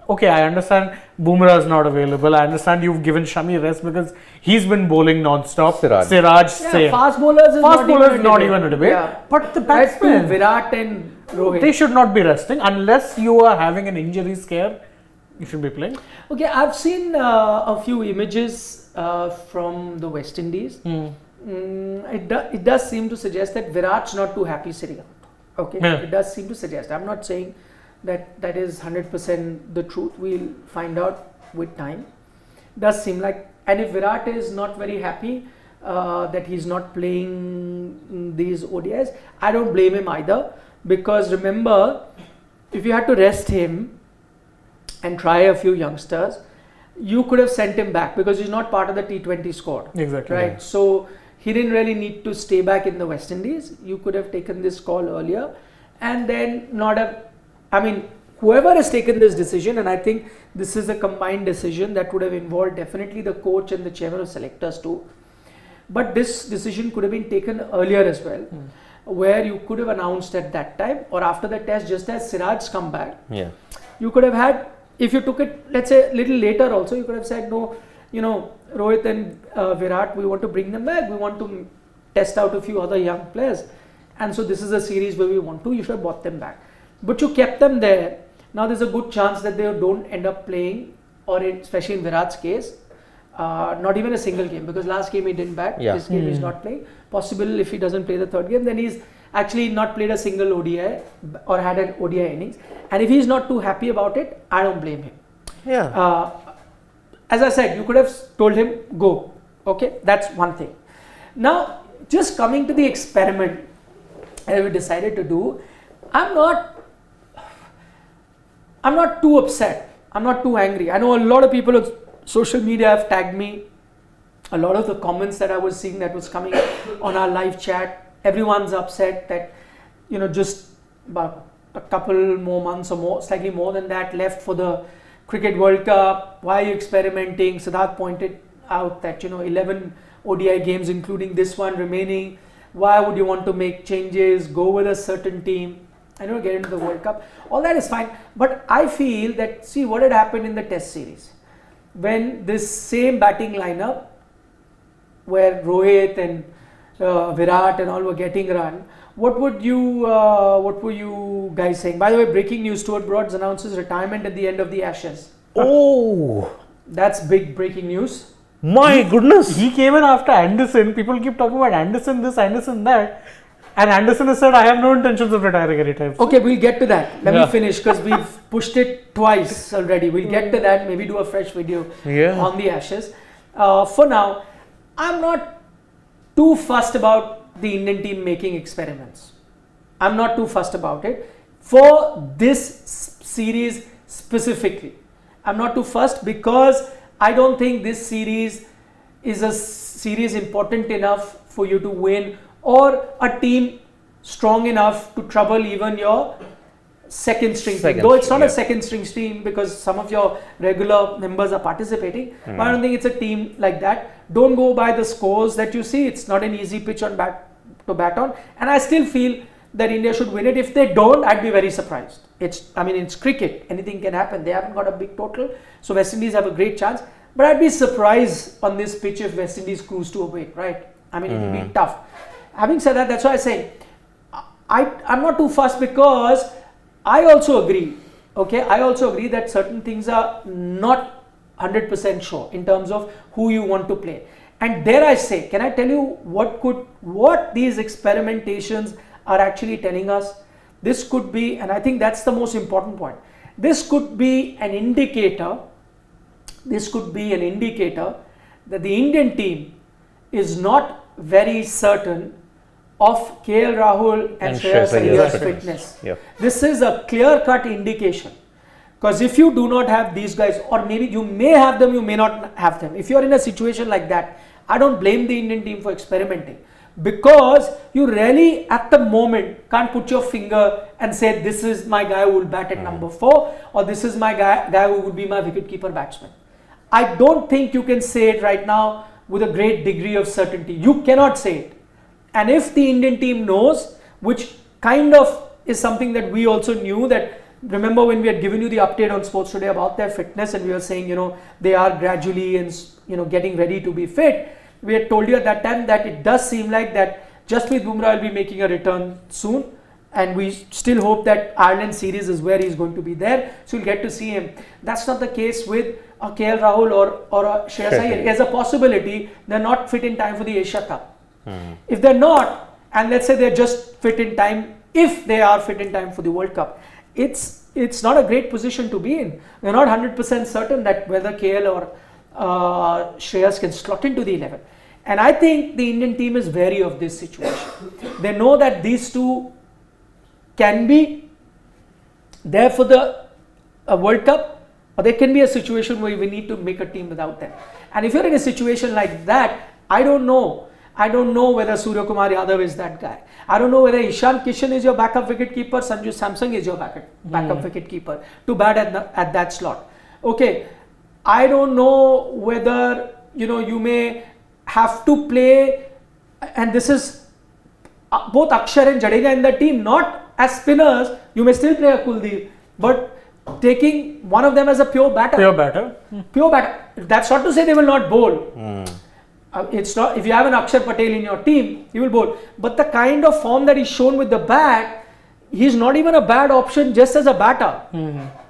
okay, I understand Bumrah is not available. I understand you've given Shami rest because he's been bowling non-stop. Siraj, same. Fast bowlers is not even a debate. Yeah. But the batsmen, Virat and Rohit, they should not be resting unless you are having an injury scare. You should be playing. Okay, I've seen a few images from the West Indies. It does seem to suggest that Virat's not too happy sitting out. Okay, It does seem to suggest. I'm not saying that is 100% the truth. We'll find out with time. Does seem like, and if Virat is not very happy that he's not playing these ODIs, I don't blame him either, because remember, if you had to rest him and try a few youngsters, you could have sent him back because he's not part of the T20 squad. Exactly. Right. Yeah. So he didn't really need to stay back in the West Indies. You could have taken this call earlier and then not have, I mean, whoever has taken this decision, and I think this is a combined decision that would have involved definitely the coach and the chairman of selectors too. But this decision could have been taken earlier as well, where you could have announced at that time or after the test, just as Siraj's come back. Yeah. You could have had, if you took it, let's say a little later also, you could have said, no, Rohit and Virat, we want to bring them back. We want to test out a few other young players. And so this is a series where we want to, you should have brought them back. But you kept them there. Now there's a good chance that they don't end up playing, or especially in Virat's case, not even a single game, because last game he didn't bat. This game he's not playing. Possible if he doesn't play the third game, then he's actually not played a single ODI or had an ODI innings. And if he's not too happy about it, I don't blame him. Yeah. As I said, you could have told him, go. Okay, that's one thing. Now, just coming to the experiment that we decided to do, I'm not too upset. I'm not too angry. I know a lot of people on social media have tagged me. A lot of the comments that I was seeing that was coming on our live chat, everyone's upset that, just about a couple more months or more, slightly more than that left for the Cricket World Cup. Why are you experimenting? Siddharth pointed out that, 11 ODI games, including this one remaining. Why would you want to make changes, go with a certain team, get into the World Cup? All that is fine. But I feel that, see what had happened in the test series. When this same batting lineup, where Rohit and Virat and all were getting run, what were you guys saying? By the way, breaking news, Stuart Broad announces retirement at the end of the Ashes. Oh, that's big breaking news. My goodness. He came in after Anderson. People keep talking about Anderson this, Anderson that. And Anderson has said, I have no intentions of retiring anytime soon. Okay, we'll get to that. Let me finish, because we've pushed it twice already. We'll get to that, maybe do a fresh video on the Ashes. For now, I'm not too fussed about the Indian team making experiments. I'm not too fussed about it. For this series specifically, I'm not too fussed because I don't think this series is a series important enough for you to win, or a team strong enough to trouble even your second string team. Though it's not a second string team because some of your regular members are participating, but I don't think it's a team like that. Don't go by the scores that you see. It's not an easy pitch to bat on, and I still feel that India should win it. If they don't, I'd be very surprised. It's cricket. Anything can happen. They haven't got a big total, so West Indies have a great chance. But I'd be surprised on this pitch if West Indies cruise to a win, right? It'll be tough. Having said that, that's why I say I'm not too fussed, because I also agree. Okay, I also agree that certain things are not 100% sure in terms of who you want to play. And dare I say, can I tell you what these experimentations are actually telling us? This could be, and I think that's the most important point. This could be an indicator. This could be an indicator that the Indian team is not very certain of KL Rahul and Shreyas Iyer's fitness. Yep. This is a clear-cut indication, because if you do not have these guys, or maybe you may have them, you may not have them. If you're in a situation like that, I don't blame the Indian team for experimenting, because you really at the moment can't put your finger and say this is my guy who will bat at number 4 or this is my guy who would be my wicketkeeper batsman. I don't think you can say it right now with a great degree of certainty. You cannot say it. And if the Indian team knows, which kind of is something that we also knew, that remember when we had given you the update on Sports Today about their fitness and we were saying, they are gradually and getting ready to be fit. We had told you at that time that it does seem like that Jasprit Bumrah will be making a return soon, and we still hope that Ireland series is where he's going to be there, so we'll get to see him. That's not the case with a KL Rahul or a Shreyas Iyer. There's a possibility they're not fit in time for the Asia Cup. If they're not, and let's say they're just fit in time, if they are fit in time for the World Cup, it's not a great position to be in. We're not 100% certain that whether KL or Shreyas can slot into the 11. And I think the Indian team is wary of this situation. They know that these two can be there for the World Cup, or there can be a situation where we need to make a team without them. And if you're in a situation like that, I don't know whether Surya Kumar Yadav is that guy. I don't know whether Ishan Kishan is your backup wicketkeeper, Sanju Samson is your backup wicketkeeper to bat at that slot. Okay, I don't know whether you may have to play, and this is both Akshar and Jadeja in the team, not as spinners. You may still play a Kuldeep, but taking one of them as a pure batter. Pure batter. That's not to say they will not bowl. It's not, if you have an Akshar Patel in your team, he will bowl. But the kind of form that he's shown with the bat, he's not even a bad option just as a batter.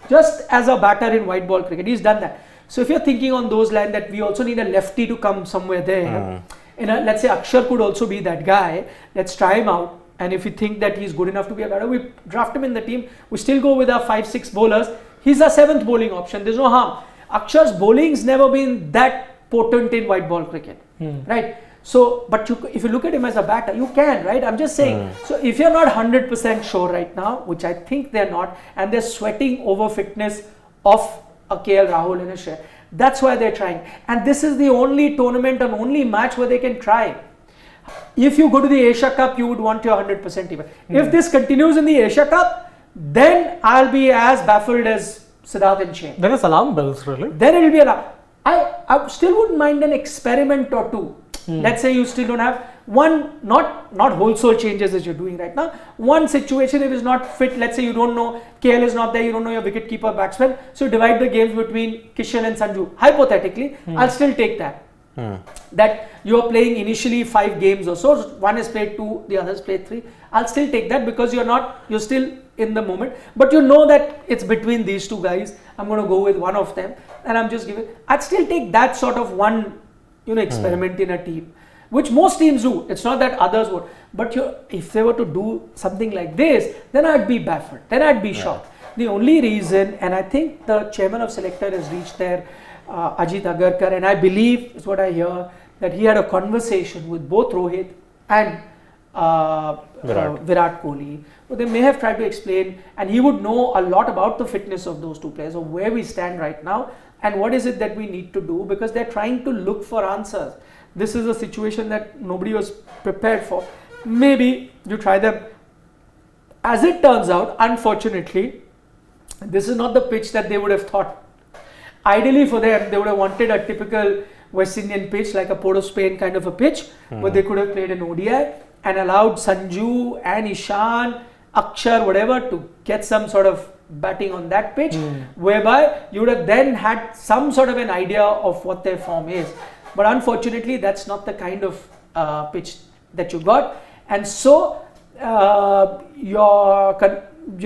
Just as a batter in white ball cricket, he's done that. So if you're thinking on those lines that we also need a lefty to come somewhere there, let's say Akshar could also be that guy, let's try him out. And if you think that he's good enough to be a batter, we draft him in the team. We still go with our 5-6 bowlers. He's our 7th bowling option. There's no harm. Akshar's bowling's never been that potent in white ball cricket, right? So, but if you look at him as a batter, you can, right? I'm just saying. So, if you're not 100% sure right now, which I think they're not, and they're sweating over fitness of a KL Rahul and a Shreyas, that's why they're trying. And this is the only tournament and only match where they can try. If you go to the Asia Cup, you would want your 100% team. If this continues in the Asia Cup, then I'll be as baffled as Siddharth and Shane. There is alarm bells, really. Then it will be alarm. I still wouldn't mind an experiment or two. Let's say you still don't have one, not wholesale changes as you're doing right now. One situation, if it's not fit, let's say you don't know, KL is not there, you don't know your wicket-keeper batsman, so divide the games between Kishan and Sanju. Hypothetically, I'll still take that. That you're playing initially 5 games or so, one is played 2, the other is played 3. I'll still take that because you're still in the moment, but you know that it's between these two guys. I'm going to go with one of them, and I'm just giving. I'd still take that sort of one, experiment in a team, which most teams do. It's not that others would, but if they were to do something like this, then I'd be baffled. Then I'd be shocked. The only reason, and I think the chairman of selector has reached there, Ajit Agarkar, and I believe is what I hear, that he had a conversation with both Rohit and Virat Kohli. So they may have tried to explain, and he would know a lot about the fitness of those two players, or where we stand right now, and what is it that we need to do, because they're trying to look for answers. This is a situation that nobody was prepared for. Maybe you try them. As it turns out, unfortunately, this is not the pitch that they would have thought. Ideally for them, they would have wanted a typical West Indian pitch, like a Port of Spain kind of a pitch, where they could have played an ODI and allowed Sanju and Ishan, Akshar, whatever, to get some sort of batting on that pitch, whereby you would have then had some sort of an idea of what their form is. But unfortunately, that's not the kind of pitch that you got, and so your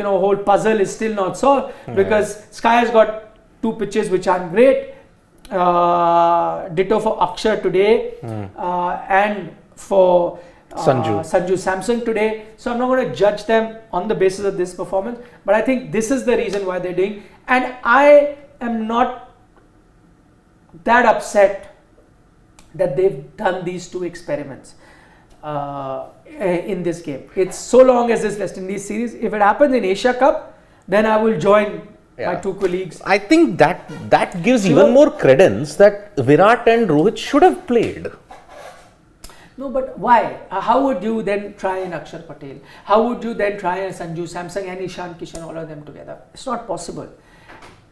whole puzzle is still not solved, because Sky has got 2 pitches which aren't great. Ditto for Akshar today, and for Sanju Samson today. So I'm not going to judge them on the basis of this performance, but I think this is the reason why they're doing, and I am not that upset that they've done these 2 experiments in this game. It's so long as this West Indies series. If it happens in Asia Cup, then I will join my 2 colleagues. I think that gives even more credence that Virat and Rohit should have played. No, but why? How would you then try an Akshar Patel? How would you then try a Sanju Samson and Ishan Kishan, all of them together? It's not possible.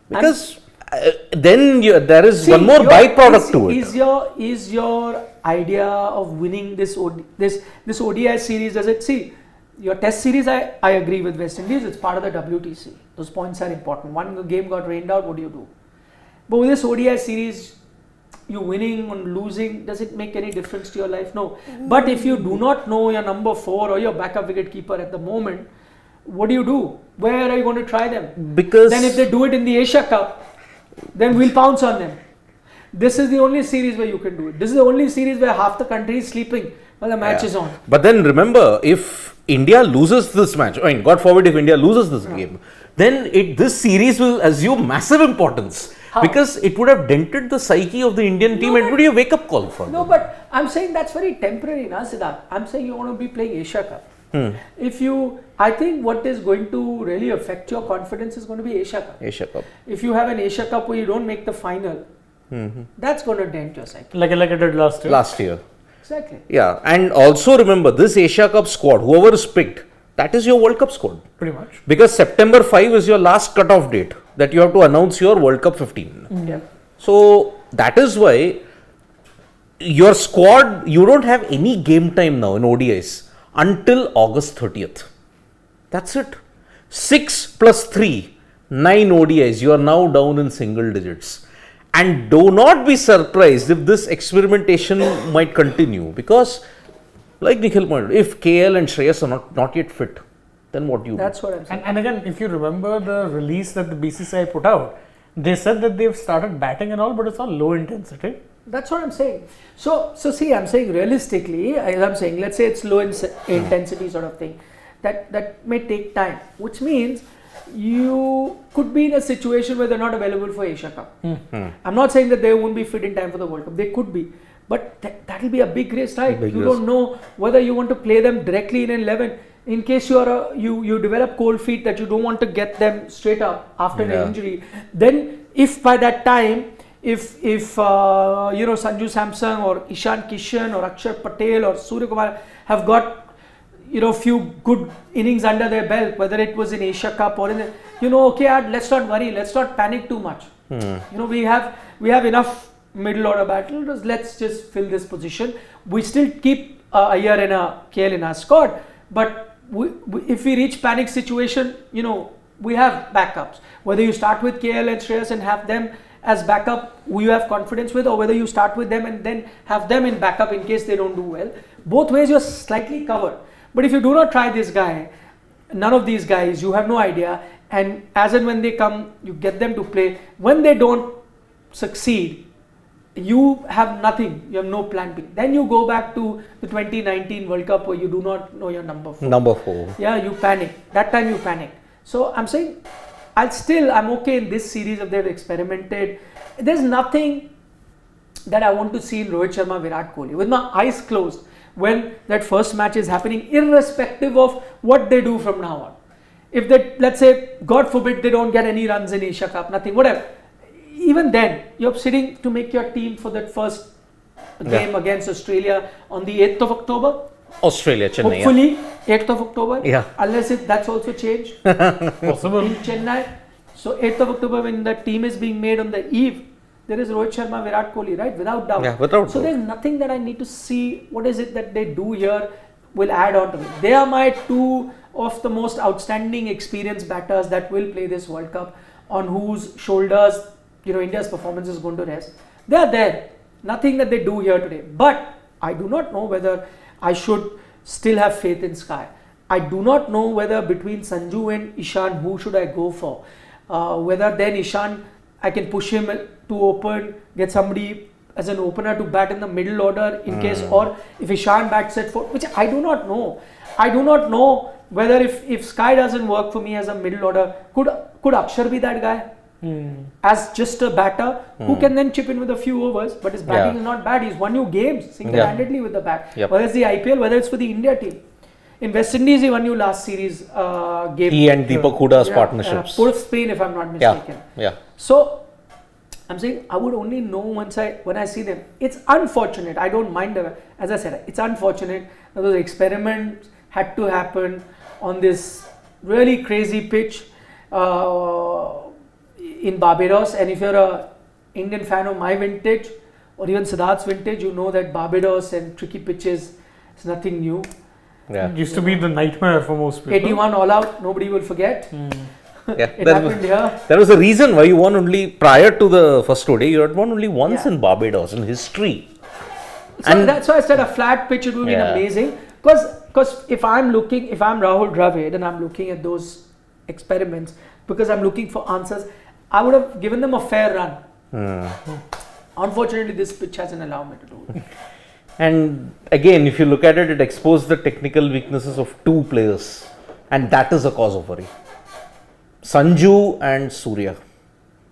Because then there is one more byproduct to it. Is your idea of winning this ODI series, does it see? Your test series, I agree with West Indies, it's part of the WTC. Those points are important. One game got rained out, what do you do? But with this ODI series, you winning or losing, does it make any difference to your life? No. But if you do not know your number 4 or your backup wicket keeper at the moment, what do? Where are you going to try them? Because then if they do it in the Asia Cup, then we'll pounce on them. This is the only series where you can do it. This is the only series where half the country is sleeping while the match is on. But then remember, if India loses this match, I mean, God forbid if India loses this game, then this series will assume massive importance. How? Because it would have dented the psyche of the Indian team. It would be a wake-up call for them. No, but I'm saying that's very temporary, na, Siddharth. I'm saying you want to be playing Asia Cup. I think what is going to really affect your confidence is going to be Asia Cup. Asia Cup. If you have an Asia Cup where you don't make the final, that's going to dent your psyche. Like it did last year. Last year. Exactly. Yeah, and also remember this Asia Cup squad, whoever is picked, that is your World Cup squad. Pretty much. Because September 5 is your last cut-off date that you have to announce your World Cup 15. Yeah. So that is why your squad, you don't have any game time now in ODIs until August 30th. That's it. 6 plus 3, 9 ODIs. You are now down in single digits. And do not be surprised if this experimentation might continue, because like Nikhil pointed, if KL and Shreyas are not yet fit, then what do you do? That's what I'm saying. And again, if you remember the release that the BCCI put out, they said that they've started batting and all, but it's all low intensity. That's what I'm saying. So see, I'm saying realistically, I'm saying, let's say it's low intensity sort of thing. That may take time, which means you could be in a situation where they're not available for Asia Cup. I'm not saying that they won't be fit in time for the World Cup. They could be. But that will be a big risk, right? You don't know whether you want to play them directly in 11. In case you develop cold feet that you don't want to get them straight up after an injury. Then if by that time, if Sanju Samson or Ishan Kishan or Akshar Patel or Surya Kumar have got few good innings under their belt, whether it was in Asia Cup or in let's not worry, let's not panic too much. We have enough middle order battles, let's just fill this position. We still keep a year and a KL in our squad, but if we reach panic situation, we have backups. Whether you start with KL and Shreyas and have them as backup who you have confidence with, or whether you start with them and then have them in backup in case they don't do well, both ways you're slightly covered. But if you do not try this guy, none of these guys, you have no idea, and as and when they come, you get them to play. When they don't succeed, you have nothing, you have no plan B. Then you go back to the 2019 World Cup where you do not know your number 4. Number 4. Yeah, you panic. That time you panic. So I'm saying, I'm okay in this series if they've experimented. There's nothing that I want to see in Rohit Sharma, Virat Kohli. With my eyes closed, when that first match is happening, irrespective of what they do from now on. If they, let's say, God forbid, they don't get any runs in Asia Cup, nothing, whatever. Even then, you're sitting to make your team for that first game against Australia on the 8th of October. Australia, Chennai. Hopefully, 8th of October. Yeah. Unless that's also changed. Possible. In Chennai. So 8th of October, when the team is being made on the eve, there is Rohit Sharma, Virat Kohli, right? Without doubt. Yeah, without doubt. So there's nothing that I need to see. What is it that they do here will add on to it. They are my 2 of the most outstanding experienced batters that will play this World Cup, on whose shoulders India's performance is going to rest. They are there. Nothing that they do here today. But I do not know whether I should still have faith in Sky. I do not know whether between Sanju and Ishan, who should I go for? Whether then Ishan, I can push him to open, get somebody as an opener to bat in the middle order in case, or if Ishan bats at 4, which I do not know. I do not know whether if Sky doesn't work for me as a middle order, could Akshar be that guy? As just a batter who can then chip in with a few overs, but his batting is not bad. He's won you games single-handedly with the bat. Whether it's the IPL, whether it's for the India team. In West Indies, he won you last series game. He and Deepak Huda's partnerships. Port of Spain, if I'm not mistaken. Yeah. So I'm saying I would only know when I see them. It's unfortunate. I don't mind them. As I said, it's unfortunate that those experiments had to happen on this really crazy pitch in Barbados. And if you're a Indian fan of my vintage or even Siddharth's vintage, you know that Barbados and tricky pitches is nothing new. Yeah. It used to be the nightmare for most people. 81 all out, nobody will forget. Yeah, it happened here. There was a reason why you won only, prior to the first ODI, you had won only once in Barbados in history. So and that's why I said a flat pitch, it would be amazing. Because if I'm Rahul Dravid and I'm looking at those experiments, because I'm looking for answers, I would have given them a fair run. Unfortunately, this pitch hasn't allowed me to do it. And again, if you look at it, it exposed the technical weaknesses of two players. And that is a cause of worry. Sanju and Surya.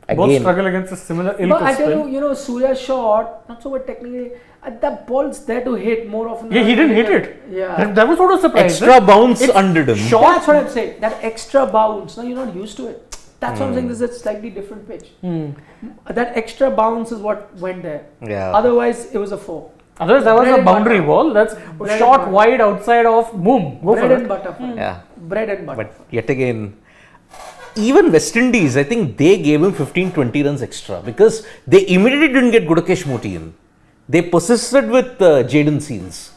Again. Both struggle against a similar ilk of I tell spin. you, Surya's shot, not so much technically, the ball's there to hit more often. Yeah, he didn't hit it. Yeah. That was what was surprising. Extra bounce undid him. That's what I'm saying. That extra bounce, you're not used to it. That's what I'm saying. This is a slightly different pitch. That extra bounce is what went there. Yeah. Otherwise, it was a 4. Otherwise, that was a boundary ball. That's shot wide outside of, boom, go bread for and it. butter. Yeah. Bread and butter. But yet again, even West Indies, I think they gave him 15-20 runs extra because they immediately didn't get Gudakesh Moti in. They persisted with Jayden Seals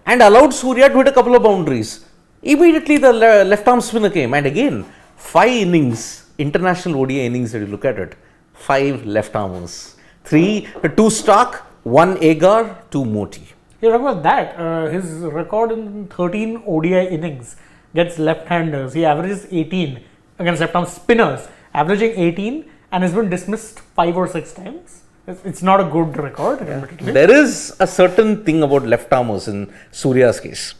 and allowed Surya to hit a couple of boundaries. Immediately the left arm spinner came, and again 5 innings, international ODI innings that you look at it, 5 left armers, 2 Stark, 1 Agar, 2 Moti. You talk about that. His record in 13 ODI innings gets left-handers. He averages 18 against left-arm spinners, averaging 18, and has been dismissed 5 or 6 times. It's not a good record. Yeah. There is a certain thing about left-armers in Surya's case.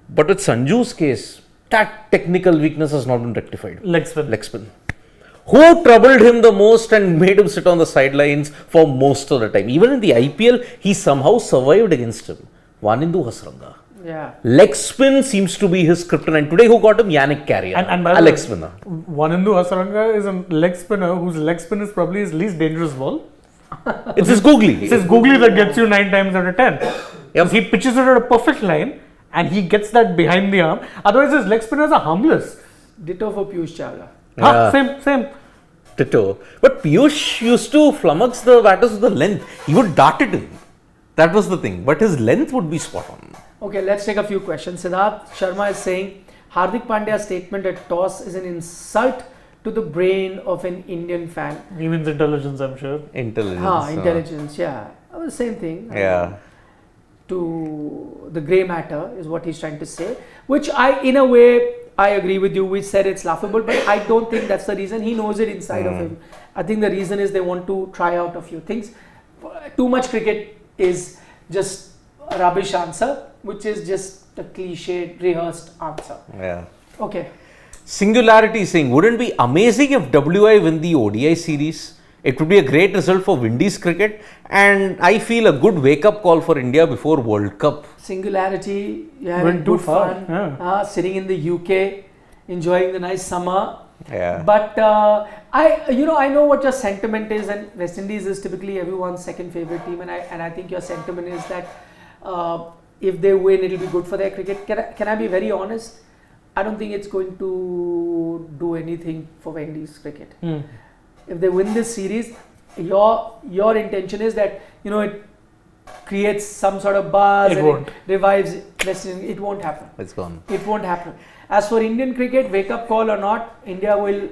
But with Sanju's case, that technical weakness has not been rectified. Leg spin. Who troubled him the most and made him sit on the sidelines for most of the time? Even in the IPL, he somehow survived against him. Vanindu Hasaranga. Yeah. Leg spin seems to be his kryptonite. Today, who got him? Yannick Carrier. And a leg spinner. Vanindu Hasaranga is a leg spinner whose leg spin is probably his least dangerous ball. It's his googly. It's his googly that gets you 9 times out of 10. Yep. He pitches it at a perfect line and he gets that behind the arm. Otherwise, his leg spinners are harmless. Ditto for Piyush Chawla. Same. Ditto. But Piyush used to flummox the batters with the length. He would dart it in. That was the thing. But his length would be spot on. Okay, let's take a few questions. Siddharth Sharma is saying Hardik Pandya's statement at toss is an insult to the brain of an Indian fan. He means intelligence, I'm sure. Intelligence, yeah. The same thing. Yeah. To the grey matter is what he's trying to say. Which in a way, I agree with you. We said it's laughable, but I don't think that's the reason. He knows it inside of him. I think the reason is they want to try out a few things. Too much cricket is just a rubbish answer, which is just the cliched, rehearsed answer. Yeah. Okay. Singularity saying, wouldn't it be amazing if WI win the ODI series? It would be a great result for Windies cricket, and I feel a good wake-up call for India before World Cup. Singularity, you having good fun, sitting in the UK, enjoying the nice summer. Yeah. But I know what your sentiment is, and West Indies is typically everyone's second favorite team, and I think your sentiment is that if they win, it'll be good for their cricket. Can I be very honest? I don't think it's going to do anything for Windies cricket. If they win this series, your intention is that it creates some sort of buzz and it revives West Indies. It won't happen. It's gone. It won't happen. As for Indian cricket, wake up call or not, India will.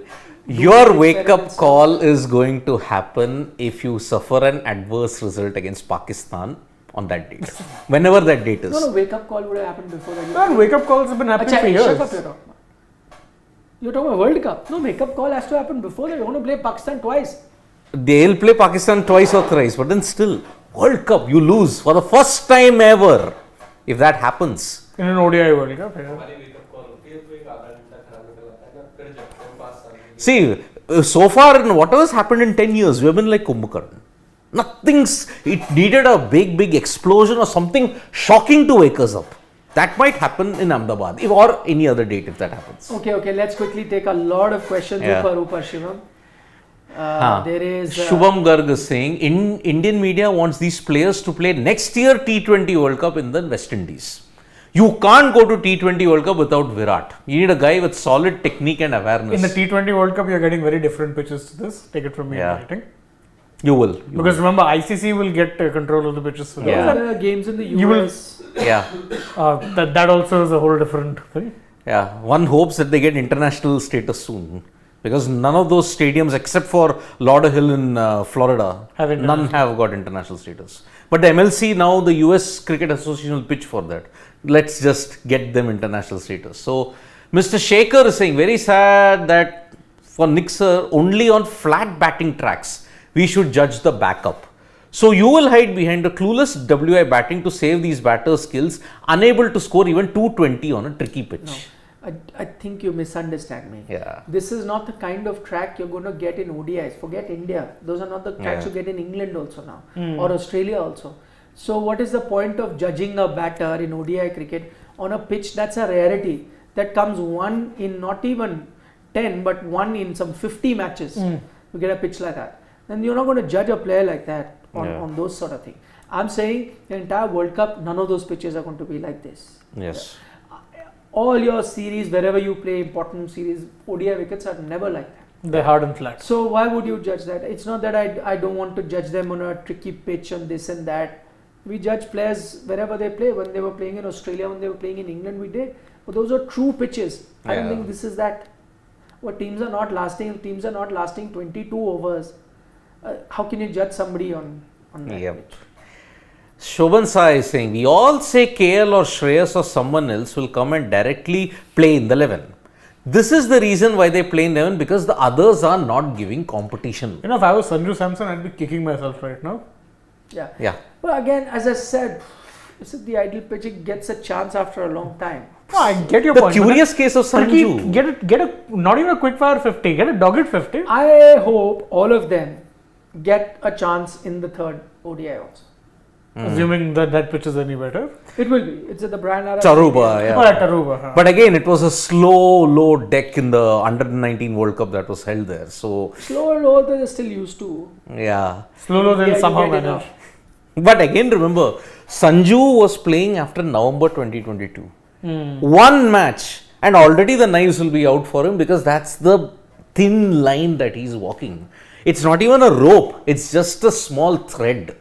Your wake up call is going to happen if you suffer an adverse result against Pakistan on that date. Whenever that date is. No, wake up call would have happened before that. Man, wake up calls have been happening for years. You're talking about World Cup. No, wake up call has to happen before that. You want to play Pakistan twice. They'll play Pakistan twice or thrice, but then still, World Cup, you lose for the first time ever. If that happens. In an ODI World Cup, See, so far in whatever's happened in 10 years, we have been like Kumbhakarna. It needed a big explosion or something shocking to wake us up. That might happen in Ahmedabad or any other date if that happens. Okay, let's quickly take a lot of questions. Upar Shivam. There is Shubham Garg is saying Indian media wants these players to play next year T20 World Cup in the West Indies. You can't go to T20 World Cup without Virat. You need a guy with solid technique and awareness. In the T20 World Cup, you're getting very different pitches to this. Take it from me, I think. You will. Because remember, ICC will get control of the pitches. For There are games in the US. That also is a whole different thing. Yeah. One hopes that they get international status soon. Because none of those stadiums, except for Lauderhill in Florida, none have got international status. But the MLC now, the US Cricket Association will pitch for that. Let's just get them international status. So, Mr. Shaker is saying, very sad that for Nixer, only on flat batting tracks, we should judge the backup. So, you will hide behind a clueless WI batting to save these batters' skills, unable to score even 220 on a tricky pitch. No. I think you misunderstand me. Yeah. This is not the kind of track you're going to get in ODIs. Forget India. Those are not the tracks you get in England also now or Australia also. So what is the point of judging a batter in ODI cricket on a pitch that's a rarity that comes one in not even 10 but one in some 50 matches to get a pitch like that? Then you're not going to judge a player like that on those sort of things. I'm saying the entire World Cup, none of those pitches are going to be like this. Yes. All your series, wherever you play important series, ODI wickets are never like that. They're hard and flat. So why would you judge that? It's not that I don't want to judge them on a tricky pitch and this and that. We judge players wherever they play. When they were playing in Australia, when they were playing in England, we did. But those are true pitches. I don't think this is that. What teams are not lasting 22 overs. How can you judge somebody on that pitch? Shobhan Sai is saying, we all say KL or Shreyas or someone else will come and directly play in the 11. This is the reason why they play in 11, because the others are not giving competition. If I was Sanju Samson, I'd be kicking myself right now. Yeah. But again, as I said, this is the ideal pitch. It gets a chance after a long time. Oh, I get your the point. The curious case of Sanju. Get a not even a quick fire 50, get a dogged 50. I hope all of them get a chance in the third ODI also. Assuming that pitch is any better. It will be. It's at the Brian Lara. Taruba, Oh, at Taruba. But again, it was a slow, low deck in the Under-19 World Cup that was held there. So slow, low, they're still used to. Yeah. Slow, low, they'll somehow manage. But again, remember, Sanju was playing after November 2022. One match, and already the knives will be out for him, because that's the thin line that he's walking. It's not even a rope, it's just a small thread.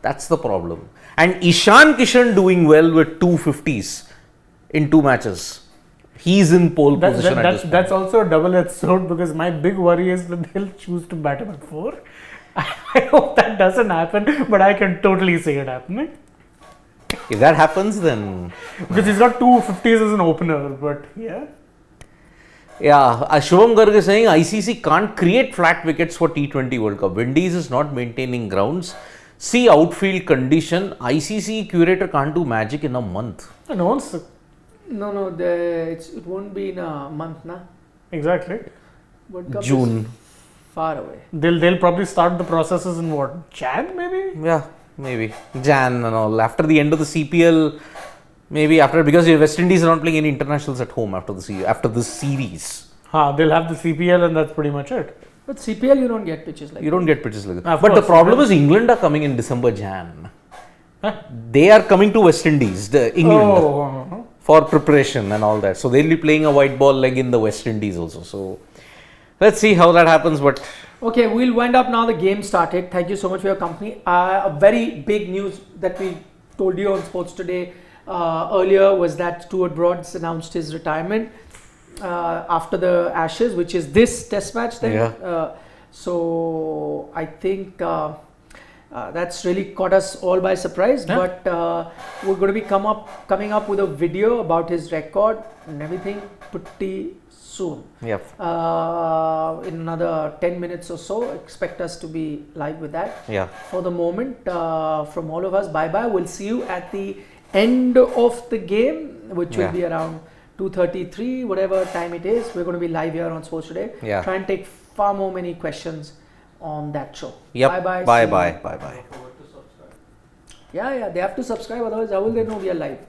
That's the problem. And Ishan Kishan doing well with 250s in 2 matches. He's in pole position at this point. That's also a double-edged sword, because my big worry is that they'll choose to bat him at 4. I hope that doesn't happen, but I can totally see it happening. If that happens, then... Because he's got 250s as an opener, but yeah. Yeah, Shubham Garg is saying ICC can't create flat wickets for T20 World Cup. Windies is not maintaining grounds. See outfield condition. ICC curator can't do magic in a month. No, it won't be in a month, na? Exactly. World Cup June. is far away. They'll probably start the processes in what? Jan maybe? Yeah, maybe. Jan and all. After the end of the CPL, maybe after, because West Indies are not playing any internationals at home after this series. They'll have the CPL and that's pretty much it. But CPL you don't get pitches like that. You don't get pitches like that. Of But course, the problem is England are coming in December, Jan. Huh? They are coming to West Indies, England, for preparation and all that. So they'll be playing a white ball leg in the West Indies also. So let's see how that happens. But okay, we'll wind up now. The game started. Thank you so much for your company. A very big news that we told you on Sports Today earlier was that Stuart Broad's announced his retirement after the Ashes, which is this test match then. Yeah. So I think that's really caught us all by surprise. Yeah. But we're going to be coming up with a video about his record and everything pretty soon. Yep. In another 10 minutes or so, expect us to be live with that. Yeah. For the moment, from all of us, bye-bye. We'll see you at the end of the game, which will be around 2:33, whatever time it is. We're going to be live here on Sports Today. Yeah. Try and take far more many questions on that show. Yep. Bye-bye. Bye-bye. Yeah, they have to subscribe, otherwise how will they know we are live?